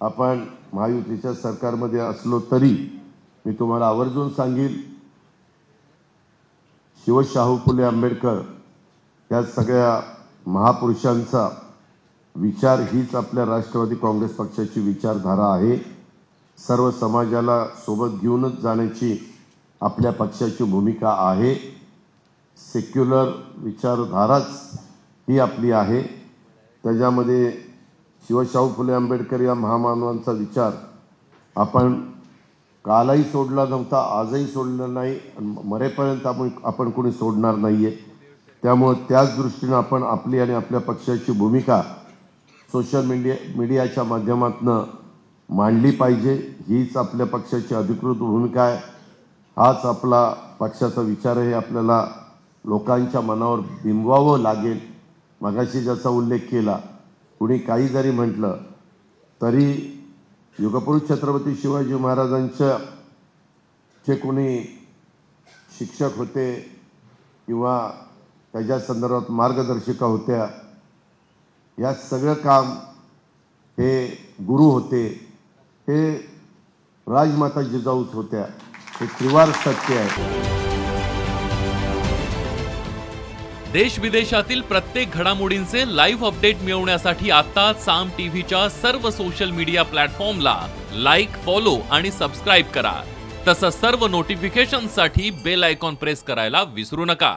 आपण महायुतीच्या सरकारमध्ये असलो तरी मी तुम्हाला आवर्जून सांगेल, शिवशाहू फुले आंबेडकर या सगळ्या महापुरुषांचा विचार हीच आपल्या राष्ट्रवादी काँग्रेस पक्षाची विचारधारा आहे। सर्व समाजाला सोबत घेऊनच जाण्याची आपल्या पक्षाची भूमिका आहे। सेक्युलर विचारधाराच ही आपली आहे। त्याच्यामध्ये शिवशाहू फुले आंबेडकर या महामानवांचा विचार आपण कालही सोडला नव्हता, आजही सोडला नाही, मरेपर्यंत आपण कोणी सोडणार नाहीये। त्यामुळे त्याच दृष्टीने आपण आपली आणि आपल्या पक्षाची भूमिका सोशल मीडियाच्या माध्यमातून मांडली पाहिजे। हीच आपल्या पक्षाची अधिकृत भूमिका आहे। हाच आपला पक्षाचा विचार आहे। आपल्याला लोकांच्या मनावर बिंबवावं लागेल। मगाशी ज्याचा उल्लेख केला, कुणी काही जरी म्हटलं तरी युगपुरुष छत्रपती शिवाजी महाराजांच्या जे कोणी शिक्षक होते किंवा त्याच्या संदर्भात मार्गदर्शिका होत्या, या सगळं काम हे गुरु होते, हे राजमाता जिजाऊच होत्या। हे त्रिवार सत्य आहे। देश विदेशातील प्रत्येक घडामोडींचे लाईव्ह अपडेट मिळवण्यासाठी आता साम टीव्हीच्या सर्व सोशल मीडिया प्लॅटफॉर्मला लाईक, फॉलो आणि सबस्क्राईब करा। तसंच सर्व नोटिफिकेशनसाठी बेल आयकॉन प्रेस करायला विसरू नका।